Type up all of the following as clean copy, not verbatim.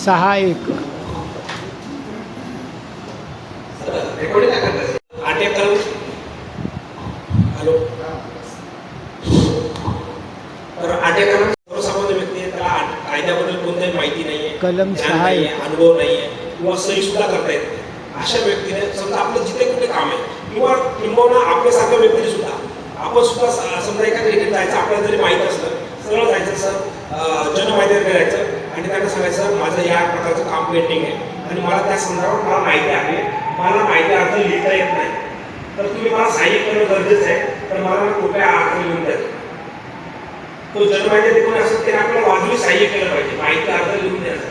6-1. Hello, तर attacker सर्वसामान्य व्यक्ती आहे, त्याला कायद्याबद्दल कोणत्याही माहिती नाहीये, कलम ज्ञान 6 नाहीये, अनुभव नाहीये किंवा सही सुद्धा करता येत नाही. अशा व्यक्तीने समजा आपलं जिथे कुठे काम आहे किंवा किंबहुना आपल्यासारख्या व्यक्तीने सुद्धा आपण सुद्धा समजा एखाद्या ठिकाणी जायचं, आपल्याला जरी माहीत असलं, सरळ जायचं सर जनमाहिती करायचं आणि त्यांना सांगायचं सर माझं या प्रकारचं काम पेंडिंग आहे आणि मला त्या संदर्भात मला माहिती आहे, मला माहिती अर्थ लिहिता येत नाही, तर तुम्ही मला सहाय्य करणं गरजेचं आहे, तर मला कृपया अर्थ लिहून द्या. तो जनमाहिती कोणी असेल त्याने आपल्याला वाजवी सहाय्य केलं पाहिजे, माहिती अर्थ लिहून द्यायचं.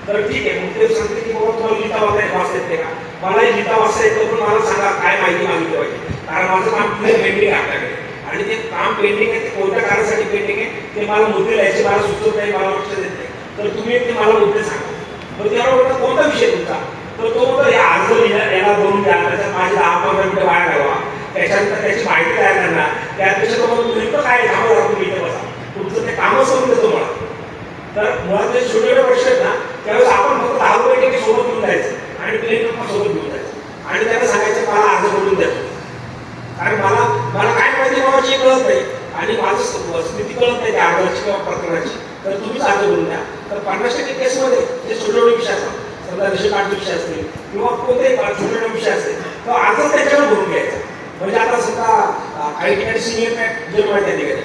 तर ठीक आहे, मग ते सांगते की बाबा तुम्हाला लिहिता वाचता येते का? मलाही लिहिता वाचता येतं, पण मला सांगा काय माहिती मागितली पाहिजे, कारण माझं काम पेंडिंग आहे आपल्याकडे आणि ते काम पेंडिंग आहे, ते कोणत्या कारणासाठी पेंडिंग आहे ते मला मुद्दे लिहायचे, मला सुचत नाही, मला लक्ष देत नाही, तर तुम्ही ते मला मुद्दे सांगा. तर त्यावर कोणता विषय तुमचा? तर तो म्हणतो या अर्ज याला दोन द्या, त्याच्यात माझे 10-15 मिनिटं वाया घालवा, त्याच्यानंतर त्याची माहिती तयार करणार, त्यापेक्षा तुम्हाला नेमकं काय कामं राहून लिहितं बसा, तुमचं ते कामं समजून देतो मला. तर मुळात जे छोटे प्रश्न आहेत ना, त्यावेळेस आपण फक्त 10 रुपये सोबत घेऊन जायचं आणि प्लेन सोबत घेऊन जायचं आणि त्यांना सांगायचं मला अर्ज करून द्या, कारण मला काय माहिती बाबाची कळत नाही आणि माझं स्थिती कळत नाही त्या अर्जाची किंवा प्रकरणाची, तर तुम्हीच अर्ज करून द्या. तर 50% केसमध्ये जे छोटे विषय असतात, समजा रेशन विषय असतील किंवा कोणतेही छोटे विषय असतील, तर अर्जच त्याच्यावर भरून घ्यायचा. म्हणजे आता समजा काही ठिकाणी सिनियर पॅक जे माहिती आहे तिकडे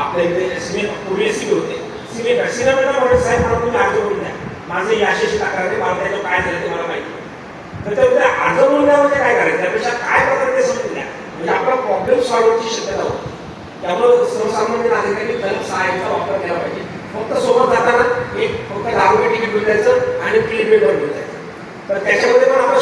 आपल्या इथे सिनियर पूर्वी एससी होते, सिनियर म्हणत साहेब मला तुम्ही अर्ज करून द्या, माझं याशी तक्रार आहे, मला त्याच्यावर काय झालं ते मला माहिती. तर त्या अर्ज करून द्या म्हणजे काय करायचं, त्यापेक्षा काय प्रकार ते समजून द्या, म्हणजे आपला प्रॉब्लेम सॉल्व्हची शक्यता होती. त्यामुळे सर्वसामान्य नागरिकांनी कलम 6 वापर केला पाहिजे. फक्त सोबत जाताना फक्त 10 रुपये तिकीट घेऊन जायचं आणि प्लेन वेटवर घेऊन जायचं. तर त्याच्यामध्ये पण आपण